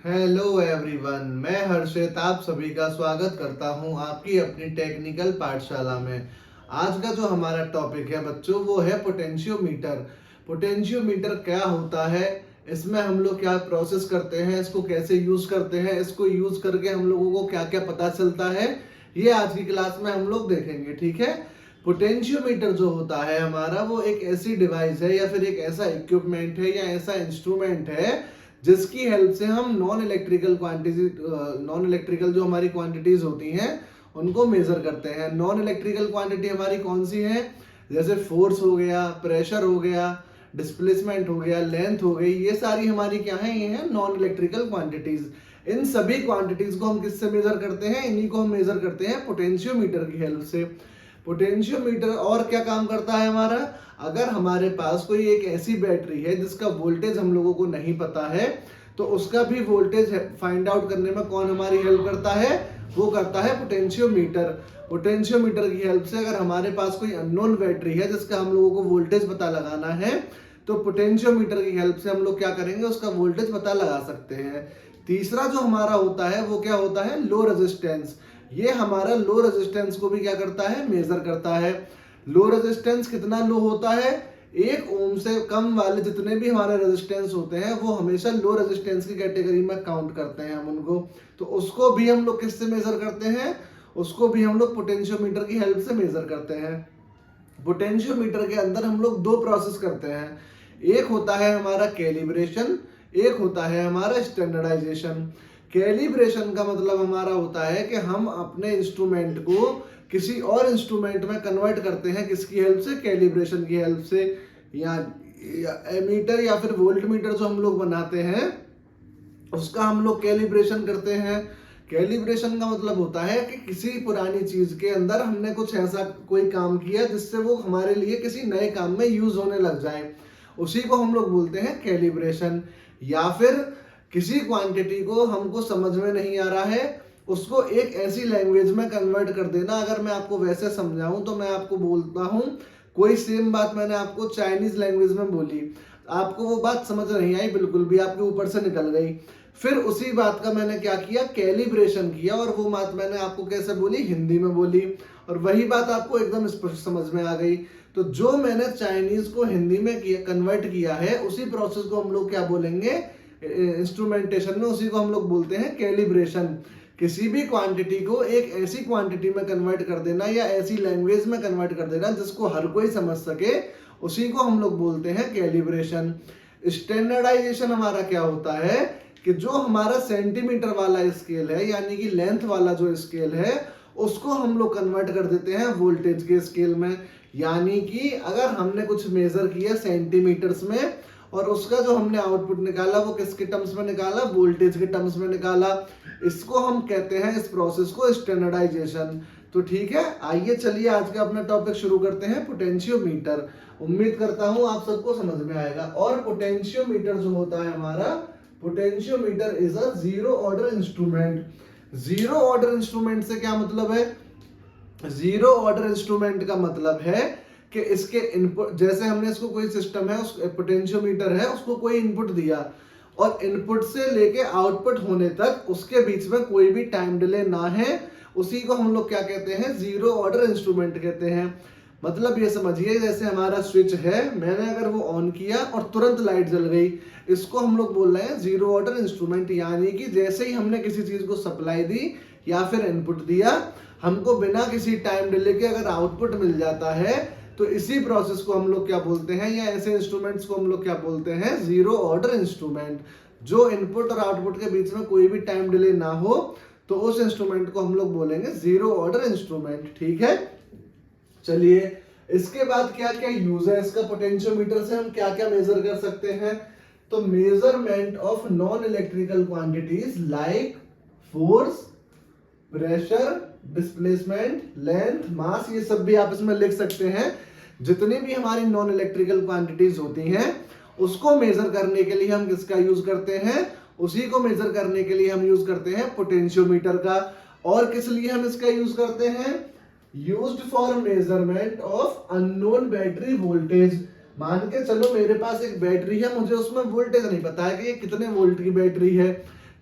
Hello everyone, मैं हर्षित आप सभी का स्वागत करता हूं आपकी अपनी टेक्निकल पाठशाला में। आज का जो हमारा टॉपिक है बच्चों, वो है पोटेंशियोमीटर। पोटेंशियोमीटर क्या होता है, इसमें हम लोग क्या प्रोसेस करते हैं, इसको कैसे यूज करते हैं, इसको यूज करके हम लोगों को क्या क्या पता चलता है, ये आज की क्लास में हम लोग देखेंगे। ठीक है। पोटेंशियोमीटर जो होता है हमारा, वो एक ऐसी डिवाइस है या फिर एक ऐसा इक्विपमेंट है या ऐसा इंस्ट्रूमेंट है जिसकी हेल्प से हम नॉन इलेक्ट्रिकल जो हमारी क्वांटिटीज होती हैं उनको मेजर करते हैं। नॉन इलेक्ट्रिकल क्वांटिटी हमारी कौन सी है, जैसे फोर्स हो गया, प्रेशर हो गया, डिस्प्लेसमेंट हो गया, लेंथ हो गई, ये सारी हमारी क्या है, ये है नॉन इलेक्ट्रिकल क्वांटिटीज। इन सभी क्वांटिटीज को हम किससे मेजर करते हैं, इन्हीं को हम मेजर करते हैं पोटेंशियोमीटर की हेल्प से। पोटेंशियोमीटर और क्या काम करता है हमारा, अगर हमारे पास कोई एक ऐसी बैटरी है जिसका वोल्टेज हम लोगों को नहीं पता है, तो उसका भी वोल्टेज फाइंड आउट करने में कौन हमारी हेल्प करता है, वो करता है पोटेंशियोमीटर। पोटेंशियोमीटर की हेल्प से अगर हमारे पास कोई अननोन बैटरी है जिसका हम लोगों को वोल्टेज पता लगाना है, तो पोटेंशियोमीटर की हेल्प से हम लोग क्या करेंगे, उसका वोल्टेज पता लगा सकते हैं। तीसरा जो हमारा होता है वो क्या होता है, लो रेजिस्टेंस। ये हमारा लो रेजिस्टेंस को भी क्या करता है, मेजर करता है। लो रेजिस्टेंस कितना लो होता है, 1 ओम से कम वाले जितने भी हमारे रेजिस्टेंस होते हैं वो हमेशा लो रेजिस्टेंस की कैटेगरी में काउंट करते हैं हम उनको। तो उसको भी हम लोग किससे मेजर करते हैं, उसको भी हम लोग पोटेंशियोमीटर की हेल्प से मेजर करते हैं। पोटेंशियोमीटर के अंदर हम लोग दो प्रोसेस करते हैं, एक होता है हमारा कैलिब्रेशन, एक होता है हमारा स्टैंडर्डाइजेशन। कैलिब्रेशन का मतलब हमारा होता है कि हम अपने इंस्ट्रूमेंट को किसी और इंस्ट्रूमेंट में कन्वर्ट करते हैं, किसकी हेल्प से, कैलिब्रेशन की हेल्प से। या एमीटर या फिर वोल्ट मीटर जो हम लोग बनाते हैं उसका हम लोग कैलिब्रेशन करते हैं। कैलिब्रेशन का मतलब होता है कि किसी पुरानी चीज के अंदर हमने कुछ ऐसा कोई काम किया जिससे वो हमारे लिए किसी नए काम में यूज होने लग जाए, उसी को हम लोग बोलते हैं कैलिब्रेशन। या फिर किसी क्वांटिटी को हमको समझ में नहीं आ रहा है, उसको एक ऐसी लैंग्वेज में कन्वर्ट कर देना। अगर मैं आपको वैसे समझाऊं तो मैं आपको बोलता हूं, कोई सेम बात मैंने आपको चाइनीज लैंग्वेज में बोली, आपको वो बात समझ नहीं आई, बिल्कुल भी आपके ऊपर से निकल गई। फिर उसी बात का मैंने क्या किया, कैलिब्रेशन किया, और वो बात मैंने आपको कैसे बोली, हिंदी में बोली, और वही बात आपको एकदम स्पष्ट समझ में आ गई। तो जो मैंने चाइनीज को हिंदी में कन्वर्ट किया है, उसी प्रोसेस को हम लोग क्या बोलेंगे इंस्ट्रूमेंटेशन में, उसी को हम लोग बोलते हैं कैलिब्रेशन। किसी भी क्वांटिटी को एक ऐसी क्वांटिटी में कन्वर्ट कर देना या ऐसी लैंग्वेज में कन्वर्ट कर देना जिसको हर कोई समझ सके, उसी को हम लोग बोलते हैं कैलिब्रेशन। स्टैंडर्डाइजेशन हमारा क्या होता है कि जो हमारा सेंटीमीटर वाला स्केल है, यानी कि लेंथ वाला जो स्केल है, उसको हम लोग कन्वर्ट कर देते हैं वोल्टेज के स्केल में। यानी कि अगर हमने कुछ मेजर किया सेंटीमीटर्स में और उसका जो हमने आउटपुट निकाला वो किसके टर्म्स में निकाला, वोल्टेज के टर्म्स में निकाला, इसको हम कहते हैं, इस प्रोसेस को स्टैंडर्डाइजेशन। तो ठीक है, आइए चलिए आज का अपना टॉपिक शुरू करते हैं, पोटेंशियोमीटर। उम्मीद करता हूं आप सबको समझ में आएगा। और पोटेंशियोमीटर जो होता है हमारा, potentiometer is a zero order instrument. Zero order instrument से क्या मतलब है, जीरो ऑर्डर इंस्ट्रूमेंट का मतलब है कि इसके इनपुट, जैसे हमने इसको कोई सिस्टम है, उस पोटेंशियोमीटर है, उसको कोई इनपुट दिया और इनपुट से लेके आउटपुट होने तक उसके बीच में कोई भी टाइम डिले ना है, उसी को हम लोग क्या कहते हैं, जीरो ऑर्डर इंस्ट्रूमेंट कहते हैं। मतलब ये समझिए, जैसे हमारा स्विच है, मैंने अगर वो ऑन किया और तुरंत लाइट जल गई, इसको हम लोग बोल रहे हैं जीरो ऑर्डर इंस्ट्रूमेंट। यानी कि जैसे ही हमने किसी चीज को सप्लाई दी या फिर इनपुट दिया, हमको बिना किसी टाइम डिले के अगर आउटपुट मिल जाता है, तो इसी प्रोसेस को हम लोग क्या बोलते हैं, या ऐसे इंस्ट्रूमेंट्स को हम लोग क्या बोलते हैं, जीरो ऑर्डर इंस्ट्रूमेंट। जो इनपुट और आउटपुट के बीच में कोई भी टाइम डिले ना हो, तो उस इंस्ट्रूमेंट को हम लोग बोलेंगे जीरो ऑर्डर इंस्ट्रूमेंट। ठीक है, चलिए इसके बाद क्या क्या यूज है इसका, पोटेंशियोमीटर से हम क्या क्या मेजर कर सकते हैं। तो measurement of non electrical quantities like force, pressure, displacement, length, mass, ये सब भी आप इसमें लिख सकते हैं। जितनी भी हमारी नॉन इलेक्ट्रिकल क्वांटिटीज होती हैं उसको मेजर करने के लिए हम किसका यूज करते हैं, उसी को मेजर करने के लिए हम यूज करते हैं पोटेंशियोमीटर का। और किस लिए हम इसका यूज करते हैं, used for measurement of unknown battery voltage. मान के चलो मेरे पास एक बैटरी है, मुझे उसमें वोल्टेज नहीं पता है कि ये कितने वोल्ट की बैटरी है,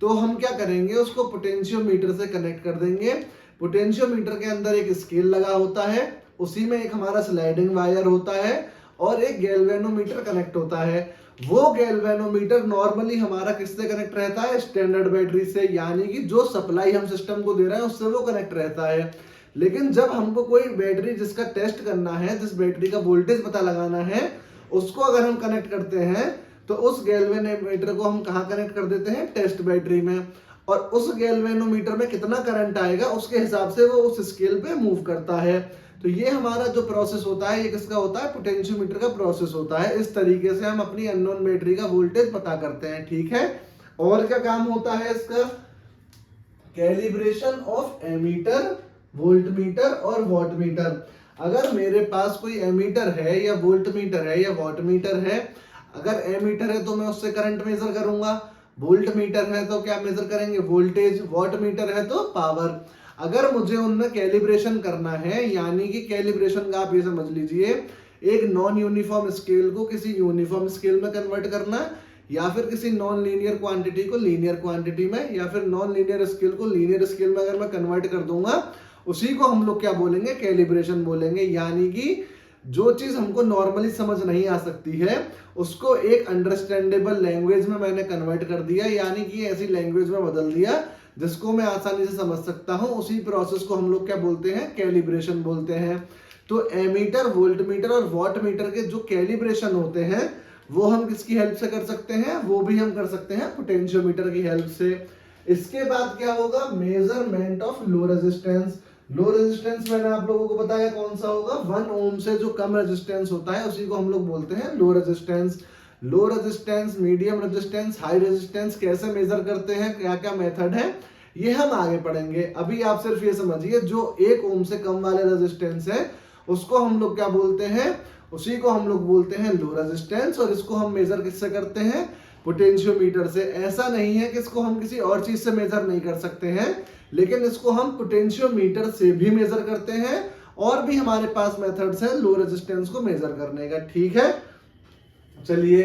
तो हम क्या करेंगे, उसको पोटेंशियोमीटर से कनेक्ट कर देंगे। पोटेंशियोमीटर के अंदर एक स्केल लगा होता है, उसी में एक हमारा स्लाइडिंग वायर होता है और एक गैल्वेनोमीटर कनेक्ट होता है। वो गैल्वेनोमीटर नॉर्मली हमारा किससे कनेक्ट रहता है, स्टैंडर्ड बैटरी से, यानी कि जो सप्लाई हम सिस्टम को दे रहे हैं उससे वो कनेक्ट रहता है। लेकिन जब हमको कोई बैटरी जिसका टेस्ट करना है, जिस बैटरी का वोल्टेज पता लगाना है, उसको अगर हम कनेक्ट करते हैं तो उस गैल्वेनोमीटर को हम कहाँ कनेक्ट कर देते हैं, टेस्ट बैटरी में। और उस गैल्वेनोमीटर में कितना करंट आएगा उसके हिसाब से वो उस स्केल पे मूव करता है। तो ये हमारा जो प्रोसेस होता है ये किसका होता है, पोटेंशियोमीटर का प्रोसेस होता है। इस तरीके से हम अपनी अननोन बैटरी का वोल्टेज पता करते हैं, ठीक है। और क्या काम होता है इसका, कैलिब्रेशन ऑफ एमीटर, वोल्टमीटर और वॉटमीटर। अगर मेरे पास कोई एमीटर है या वोल्टमीटर है या वॉटमीटर है, अगर एमीटर है तो मैं उससे करंट मेजर करूंगा, वोल्टमीटर है तो क्या मेजर करेंगे, वोल्टेज, वॉटमीटर है तो पावर। अगर मुझे उनमें कैलिब्रेशन करना है, यानी कि कैलिब्रेशन का आप ये समझ लीजिए एक नॉन यूनिफॉर्म स्केल को किसी यूनिफॉर्म स्केल में कन्वर्ट करना, या फिर किसी नॉन लीनियर क्वांटिटी को लीनियर क्वांटिटी में, या फिर नॉन लीनियर स्केल को लीनियर स्केल में अगर मैं कन्वर्ट कर दूंगा, उसी को हम लोग क्या बोलेंगे, कैलिब्रेशन बोलेंगे। यानी कि जो चीज हमको नॉर्मली समझ नहीं आ सकती है उसको एक अंडरस्टैंडेबल लैंग्वेज में मैंने कन्वर्ट कर दिया, यानी कि ऐसी लैंग्वेज में बदल दिया जिसको मैं आसानी से समझ सकता हूं। उसी प्रोसेस को हम लोग क्या बोलते हैं, कैलिब्रेशन बोलते हैं। तो एमीटर, वोल्टमीटर और वॉटमीटर के जो कैलिब्रेशन होते हैं वो हम किसकी हेल्प से कर सकते हैं, वो भी हम कर सकते हैं पोटेंशियोमीटर की हेल्प से। इसके बाद क्या होगा, measurement of low resistance. Low resistance मैंने आप लोगों को बताया कौन सा होगा, 1 ओम से जो कम रेजिस्टेंस होता है उसी को हम लोग बोलते हैं low resistance. Low resistance, medium resistance, high resistance कैसे मेजर करते हैं, क्या क्या मेथड है, ये हम आगे पढ़ेंगे। अभी आप सिर्फ ये समझिए जो 1 ओम से कम वाले रेजिस्टेंस है उसको हम लोग क्या बोलते हैं, उसी को हम लोग बोलते हैं लो रेजिस्टेंस। और इसको हम मेजर किससे करते हैं, पोटेंशियोमीटर से। ऐसा नहीं है कि इसको हम किसी और चीज से मेजर नहीं कर सकते हैं, लेकिन इसको हम पोटेंशियोमीटर से भी मेजर करते हैं, और भी हमारे पास मेथड्स है लो रेजिस्टेंस को मेजर करने का, ठीक है। चलिए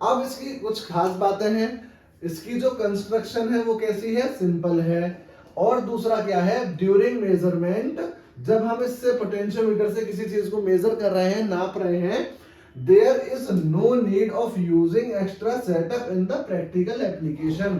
अब इसकी कुछ खास बातें हैं। इसकी जो कंस्ट्रक्शन है वो कैसी है, सिंपल है। और दूसरा क्या है, ड्यूरिंग मेजरमेंट, जब हम इससे पोटेंशियोमीटर से किसी चीज को मेजर कर रहे हैं, नाप रहे हैं, there is no need of using extra setup in the practical application.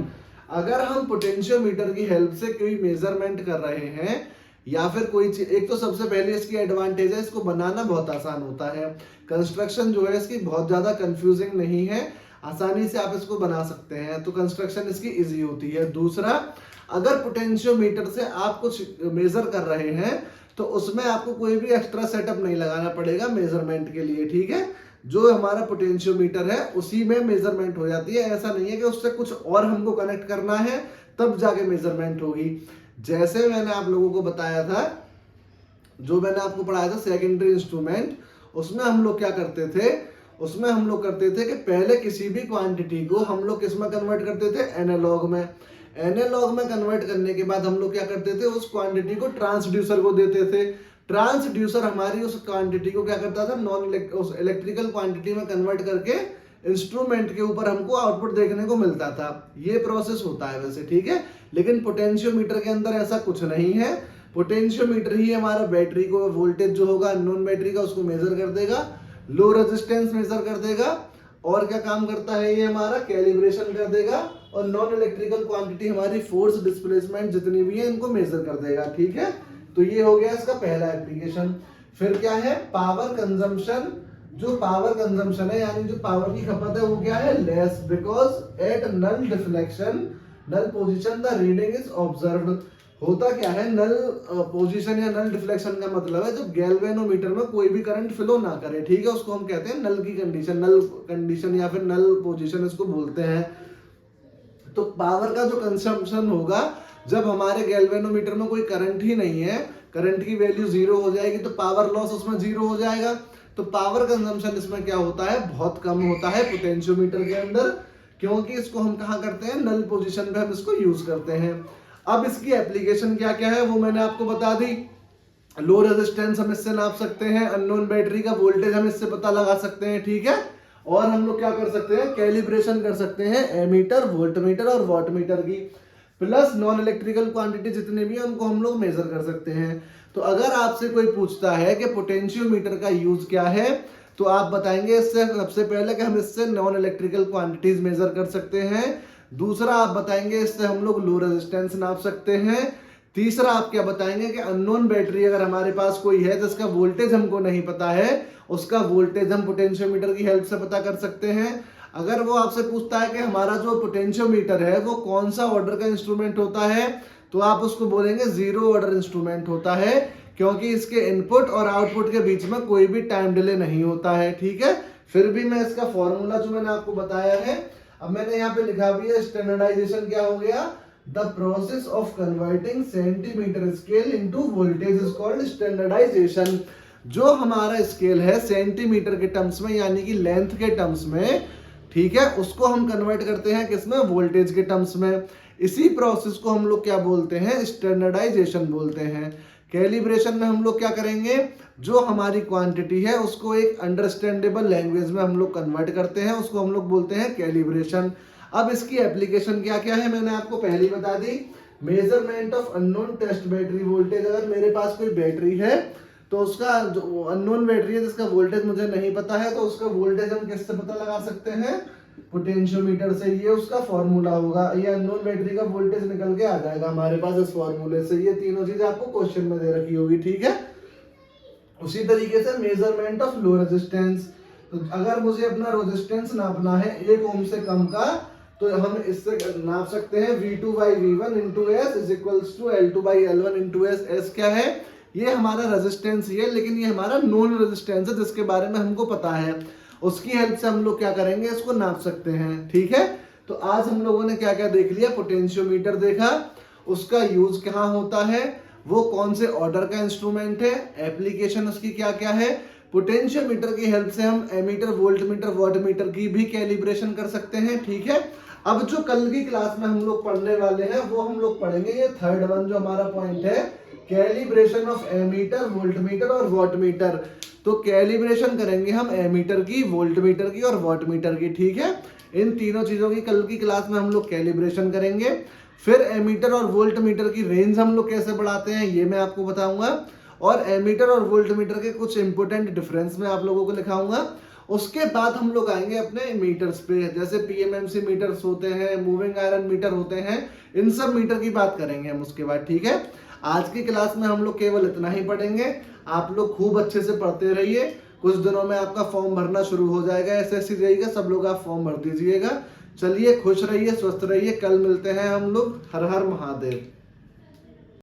अगर हम पोटेंशियोमीटर की हेल्प से कोई मेजरमेंट कर रहे हैं या फिर कोई चीज, एक तो सबसे पहले इसकी एडवांटेज है, इसको बनाना बहुत आसान होता है। कंस्ट्रक्शन जो है इसकी बहुत ज्यादा कंफ्यूजिंग नहीं है, आसानी से आप इसको बना सकते हैं, तो कंस्ट्रक्शन इसकी इजी होती है। दूसरा, अगर पोटेंशियोमीटर से आप कुछ मेजर कर रहे हैं तो उसमें आपको कोई भी एक्स्ट्रा सेटअप नहीं लगाना पड़ेगा मेजरमेंट के लिए, ठीक है। जो हमारा पोटेंशियोमीटर है उसी में मेजरमेंट हो जाती है। ऐसा नहीं है कि उससे कुछ और हमको कनेक्ट करना है तब जाके मेजरमेंट होगी। जैसे मैंने आप लोगों को बताया था, जो मैंने आपको पढ़ाया था सेकेंडरी इंस्ट्रूमेंट, उसमें हम लोग क्या करते थे, उसमें हम लोग करते थे कि पहले किसी भी क्वांटिटी को हम लोग किस में कन्वर्ट करते थे, एनालॉग में। एनालॉग में कन्वर्ट करने के बाद हम लोग क्या करते थे, उस क्वांटिटी को ट्रांसड्यूसर को देते थे। ट्रांसड्यूसर हमारी उस क्वांटिटी को क्या करता था, उस इलेक्ट्रिकल क्वांटिटी में कन्वर्ट करके इंस्ट्रूमेंट के ऊपर हमको आउटपुट देखने को मिलता था। ये प्रोसेस होता है वैसे, ठीक है। लेकिन पोटेंशियोमीटर के अंदर ऐसा कुछ नहीं है। पोटेंशियोमीटर ही हमारा बैटरी को वोल्टेज जो होगा अननोन बैटरी का उसको मेजर कर देगा, लो रेजिस्टेंस मेजर कर देगा, और क्या काम करता है ये हमारा, कैलिब्रेशन कर देगा, और नॉन इलेक्ट्रिकल क्वांटिटी हमारी फोर्स, डिस्प्लेसमेंट जितनी भी है इनको मेजर कर देगा, ठीक है। तो ये हो गया इसका पहला एप्लीकेशन। फिर क्या है, पावर कंजम्पशन। जो पावर कंजम्पशन है यानी जो पावर की खपत है वो क्या है, less, because at null deflection, null position the reading is observed. होता क्या है, नल पोजीशन या नल डिफ्लेक्शन का मतलब है जब गैल्वेनोमीटर में कोई भी करंट फ्लो ना करे, ठीक है, उसको हम कहते हैं नल की कंडीशन, नल कंडीशन या फिर नल पोजीशन इसको बोलते हैं। तो पावर का जो कंजम्पशन होगा जब हमारे गैल्वेनोमीटर में कोई करंट ही नहीं है, करंट की वैल्यू 0 हो जाएगी, तो पावर लॉस उसमें 0 हो जाएगा। तो पावर कंजम्पशन इसमें क्या होता है, बहुत कम होता है पोटेंशियोमीटर के अंदर, क्योंकि इसको हम कहाँ करते हैं, नल पोजीशन पे हम इसको यूज करते हैं। अब इसकी एप्लीकेशन क्या क्या है वो मैंने आपको बता दी। लो रेजिस्टेंस हम इससे नाप सकते हैं, अननोन बैटरी का वोल्टेज हम इससे पता लगा सकते हैं, ठीक है। और हम लोग क्या कर सकते हैं, कैलिब्रेशन कर सकते हैं एमीटर, वोल्टमीटर और वॉटमीटर की, प्लस नॉन इलेक्ट्रिकल क्वांटिटी जितने भी हैं उनको हम लोग मेजर कर सकते हैं। तो अगर आपसे कोई पूछता है कि पोटेंशियोमीटर का यूज क्या है, तो आप बताएंगे इससे सबसे पहले कि हम इससे नॉन इलेक्ट्रिकल क्वांटिटीज मेजर कर सकते हैं। दूसरा आप बताएंगे इससे हम लोग लो रेजिस्टेंस नाप सकते हैं। तीसरा आप क्या बताएंगे कि अननोन बैटरी अगर हमारे पास कोई है जिसका वोल्टेज हमको नहीं पता है, उसका वोल्टेज हम पोटेंशियोमीटर की हेल्प से पता कर सकते हैं। अगर वो आपसे पूछता है कि हमारा जो पोटेंशियोमीटर है वो कौन सा ऑर्डर का इंस्ट्रूमेंट होता है, तो आप उसको बोलेंगे जीरो ऑर्डर इंस्ट्रूमेंट होता है, क्योंकि इसके इनपुट और आउटपुट के बीच में कोई भी टाइम डिले नहीं होता है। ठीक है, फिर भी मैं इसका फॉर्मूला जो मैंने आपको बताया है, अब मैंने यहाँ पे लिखा भी है, स्टैंडर्डाइजेशन क्या हो गया, the process of converting centimetre scale into voltage is called standardisation. जो हमारा स्केल है सेंटीमीटर के टर्म्स में यानी कि लेंथ के टर्म्स में, ठीक है, उसको हम कन्वर्ट करते हैं किसमें, वोल्टेज के टर्म्स में। इसी प्रोसेस को हम लोग क्या बोलते हैं, स्टैंडर्डाइजेशन बोलते हैं। कैलिब्रेशन में हम लोग क्या करेंगे, जो हमारी क्वांटिटी है उसको एक अंडरस्टैंडेबल लैंग्वेज में हम लोग कन्वर्ट करते हैं, उसको हम लोग बोलते हैं कैलिब्रेशन। अब इसकी एप्लीकेशन क्या क्या है मैंने आपको पहले ही बता दी। Measurement of unknown test battery voltage, अगर मेरे पास कोई बैटरी है तो उसका जो अननोन बैटरी है जिसका वोल्टेज मुझे नहीं पता है, तो उसका वोल्टेज हम किससे पता लगा सकते हैं, पोटेंशियोमीटर से। ये उसका फॉर्मूला होगा, ये अननोन बैटरी का वोल्टेज निकल के आ जाएगा हमारे पास इस फॉर्मूले से। ये तीनों चीजें आपको क्वेश्चन में दे रखी होगी, ठीक है। उसी तरीके से मेजरमेंट ऑफ लो रेजिस्टेंस, तो अगर मुझे अपना रेजिस्टेंस नापना है 1 ओम से कम का, तो हम इससे नाप सकते हैं V2 by V1 into S is equals to L2 by L1 into S। S क्या है, ये हमारा रेजिस्टेंस ही है, लेकिन ये हमारा नॉन रेजिस्टेंस है जिसके बारे में हमको पता है, उसकी हेल्प से हम लोग क्या करेंगे, इसको नाप सकते हैं। ठीक है, तो आज हम लोगों ने क्या क्या देख लिया, पोटेंशियोमीटर देखा, उसका यूज कहाँ होता है, वो कौन से ऑर्डर का इंस्ट्रूमेंट है, एप्लीकेशन उसकी क्या क्या है। पोटेंशियोमीटर की हेल्प से हम एमीटर, वोल्टमीटर, वॉटमीटर की भी कैलिब्रेशन कर सकते हैं। ठीक है, अब जो कल की क्लास में हम लोग पढ़ने वाले हैं वो हम लोग पढ़ेंगे ये थर्ड वन जो हमारा पॉइंट है, कैलिब्रेशन ऑफ एमीटर, वोल्टमीटर और वॉटमीटर। तो कैलिब्रेशन करेंगे हम एमीटर की, वोल्टमीटर की और वॉटमीटर की। ठीक है, इन तीनों चीजों की कल की क्लास में हम लोग कैलिब्रेशन करेंगे। फिर एमीटर और वोल्टमीटर की रेंज हम लोग कैसे बढ़ाते हैं ये मैं आपको बताऊंगा, और एमीटर और वोल्टमीटर के कुछ इंपोर्टेंट डिफरेंस मैं आप लोगों को लिखाऊंगा। उसके बाद हम लोग आएंगे अपने मीटर्स पे, जैसे पीएमएमसी मीटर्स होते हैं, मूविंग आयरन मीटर होते हैं, इन सब मीटर की बात करेंगे हम उसके बाद। ठीक है, आज की क्लास में हम लोग केवल इतना ही पढ़ेंगे। आप लोग खूब अच्छे से पढ़ते रहिए, कुछ दिनों में आपका फॉर्म भरना शुरू हो जाएगा, एसएससी जाइएगा, सब लोग आप फॉर्म भर दीजिएगा। चलिए, खुश रहिए, स्वस्थ रहिए, कल मिलते हैं हम लोग। हर हर महादेव।